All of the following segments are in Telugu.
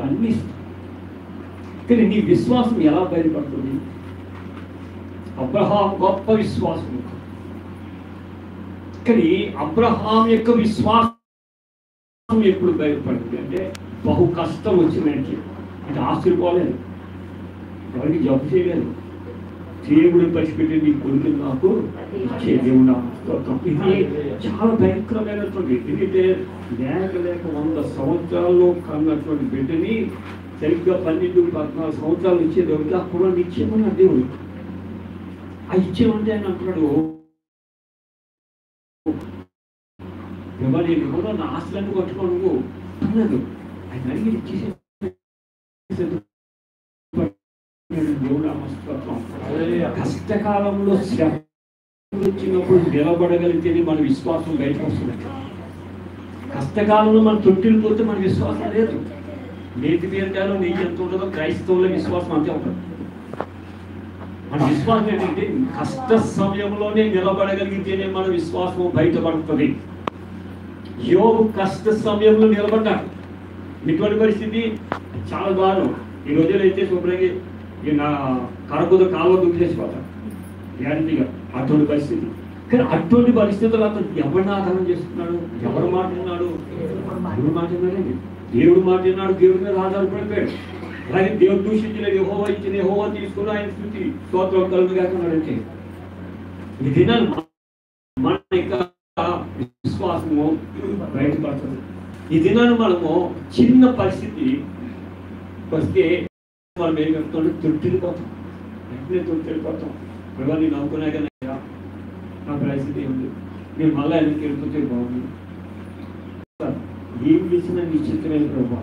అన్ని కానీ నీ విశ్వాసం ఎలా బయటపడుతుంది? అబ్రహాం గొప్ప విశ్వాసం, కానీ అబ్రహాం యొక్క విశ్వాసం ఎప్పుడు బయటపడుతుంది అంటే బహు కష్టం వచ్చిందంటే అంటే ఆశ్చర్యపోలేదు, ఎవరికి జబ్బు చేయలేదు. దేవుడు పసిపెట్టి నీ కొడుకు నాకు ఇచ్చే దేవుడు నా స్తోత్రం. ఇది చాలా భయంకరమైనటువంటి, ఎందుకంటే లేక 100 సంవత్సరాల్లో కన్నటువంటి బిడ్డని సరిగ్గా 12-14 సంవత్సరాలు ఇచ్చే దేవుడికి ఆ కుర్రాన్ని ఇచ్చేమన్నా దేవుడు ఆ ఇచ్చేమంటే ఆయన అంటున్నాడు, నేను కూడా నా ఆస్తులన్నీ కొట్టుకోను అన్నాడు. ఆయన అడిగి ఇచ్చేసే కష్టకాలంలో శ్రమ వచ్చినప్పుడు నిలబడగలిగితేనే మన విశ్వాసం బయటకు వస్తుంది. కష్టకాలంలో మనం తొట్టిలు పోతే మన విశ్వాసం లేదు. నేతి తీర్థాలు నెయ్యి ఎంత ఉంటుందో క్రైస్తవుల విశ్వాసం అంతే ఉంటుంది. మన విశ్వాసం ఏంటంటే కష్ట సమయంలోనే నిలబడగలిగితేనే మన విశ్వాసం బయటపడుతుంది. యోబు కష్ట సమయంలో నిలబడ్డాడు. ఇటువంటి పరిస్థితి చాలా దారుణం. ఈ రోజుల్లో అయితే శుభ్రంగా నా కరకుద కాలువ దుఃఖేసిపోతాడు గ్యారంటీగా. అటువంటి పరిస్థితి. కానీ అటువంటి పరిస్థితులు అతను ఎవరిని ఆధారం చేస్తున్నాడు? ఎవరు మాట్లాడినాడు? దేవుడు మాట్లాడినాడండి. దేవుడు మాట్లాడినాడు, దేవుడి మీద ఆధారపడిపోయాడు. అలాగే దేవుడు దూషించలేదు, యెహోవా ఇచ్చిన యెహోవా తీసుకుని ఆయన స్తుతి స్తోత్రం కలుగుగాకన్నాడంటే ఈ దినాన్ని మన యొక్క విశ్వాసము బయటపడుతుంది. ఈ దినాన్ని మనము చిన్న పరిస్థితి వస్తే మనం ఏం చెప్తాం? తొట్టిల్లిపోతాం, వెంటనే తొట్టిల్లిపోతాం. ప్రభావ నేను అనుకున్నా కదా నా పరిస్థితి ఏముంది, నేను మళ్ళీ ఎందుకు వెళ్ళిపోతే బాగుంది. ఏం చేసినా నీ చిత్తమే ప్రభావ,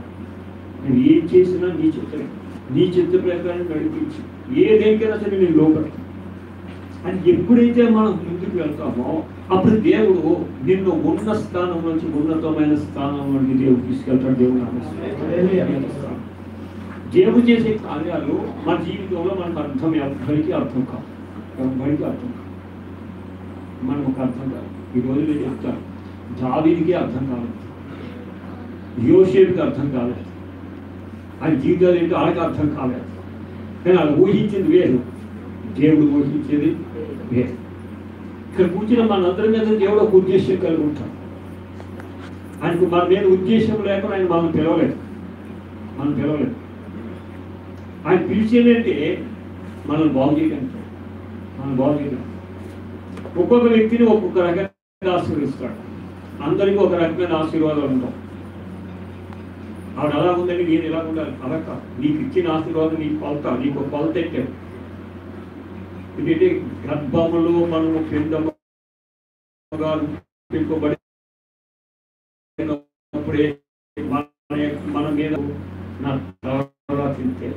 నేను ఏం చేసినా నీ చిత్తమే, నీ చిత్త ప్రకారం నడిపించి ఏదేకైనా సరే నేను లోపడతాను అని ఎప్పుడైతే మనం ముందుకు వెళ్తామో అప్పుడు దేవుడు నిన్ను ఉన్న స్థానం నుంచి ఉన్నతమైన స్థానం నుండి దేవుడు తీసుకెళ్తాడు. దేవుడు దేవుడు చేసే కార్యాలు మన జీవితంలో మనకు ఎవరికి అర్థం కాదు, ఎవరికి అర్థం కాదు, మనకు ఒక అర్థం కాదు. ఈ రోజులో చెప్తారు దావీదుకే అర్థం కాలేదు, యోసేపుకి అర్థం కాలేదు, ఆయన జీవితాలు ఏంటో వాళ్ళకి అర్థం కాలేదు. కానీ వాళ్ళు ఊహించింది వేరు, దేవుడు ఊహించేది వేరు. ఇక్కడ కూర్చున్న మనందరి మీద దేవుడు ఒక ఉద్దేశం కలిగి ఉంటాడు. ఆయనకు మన మీద ఉద్దేశం లేకుండా ఆయన మనం పిలవలేదు. ఆయన పిలిచేదంటే మనల్ని బాగు చేయడానికి, ఒక్కొక్క వ్యక్తిని ఒక్కొక్క రకంగా ఆశీర్వదిస్తాడు. అందరికీ ఒక రకమైన ఆశీర్వాదాలు ఉంటాం. ఆవిడ అలా ఉందని నేను ఎలా ఉండాలి అలా కాదు. నీకు ఇచ్చిన ఆశీర్వాదం నీకు కొలత, నీకు కొలత ఎట్టాడు. ఎందుకంటే గర్భములో మనము పెంపబడినప్పుడే మన మీద నా తలరా తింటే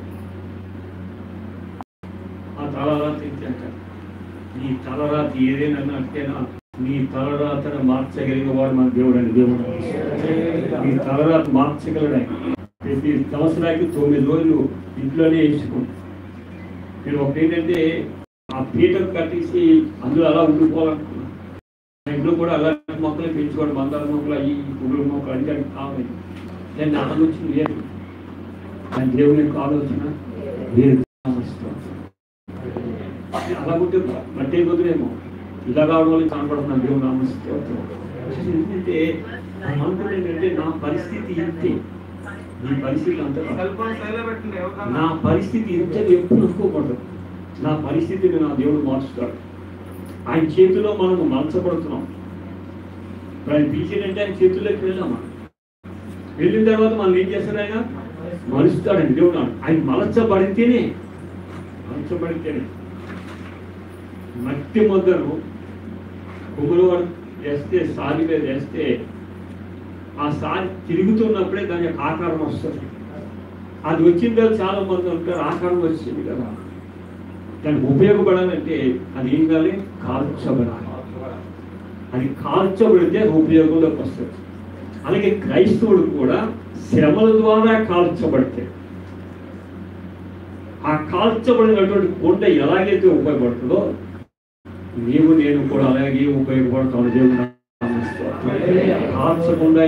ఆ తలరా తింటే అంట నీ తలరాతి ఏదైనా అంటేనా నీ తలరాతను మార్చగలిగిన వాడు మన దేవుడు అని. దేవుడు నీ తలరాత మార్చగలడు. ప్రతి సంవత్సరానికి 9 రోజులు ఇంట్లోనే వేసుకుంటాం. నేను ఒకటేంటంటే ఆ పీటకు కట్టేసి అందులో అలా ఉండిపోవాలనుకున్నాను. ఇంట్లో కూడా అలాంటి మొక్కలు పెంచుకోవడం, మందార మొక్కలు అయ్యి పువ్వుల మొక్కలు అన్ని కావాలి. నేను ఆలోచన లేదు, కానీ దేవుని యొక్క ఆలోచన లేదు. అలా ఉంటే బట్టే కుదిరేమో ఇలా కావడం వల్ల కనపడుతున్నాను దేవుడు నామస్తోత్రం. ఎందుకంటే ఏంటంటే నా పరిస్థితి ఇంతే, నీ పరిస్థితి అంత, నా పరిస్థితి ఇంతే ఎప్పుడు అనుకోకూడదు. నా పరిస్థితిని నా దేవుడు మార్చుతాడు. ఆయన చేతిలో మనము మలచబడుతున్నాం. ఆయన పిలిచిందంటే ఆయన చేతుల్లోకి వెళ్ళామా, వెళ్ళిన తర్వాత మనం ఏం చేస్తాడు? ఆయన మలుస్తాడండి దేవుడు. ఆయన మలచబడితేనే మట్టి ముద్దను కొమ్ములు వేస్తే, సారి మీద వేస్తే ఆ సారి తిరుగుతున్నప్పుడే దాని యొక్క ఆకారం వస్తుంది. అది వచ్చిన తర్వాత చాలా మంది ఉంటారు ఆకారం వచ్చింది కదా, దానికి ఉపయోగపడాలంటే అది ఏం కావాలి? కాల్చబడాలి. అది కాల్చబడితే ఉపయోగంలోకి వస్తుంది. అలాగే క్రైస్తవుడు కూడా శ్రమల ద్వారా కాల్చబడితే, ఆ కాల్చబడినటువంటి కొండ ఎలాగైతే ఉపయోగపడుతుందో నీవు నేను కూడా అలాగే ఉపయోగపడతాను. దేవుడు కాల్చకుండా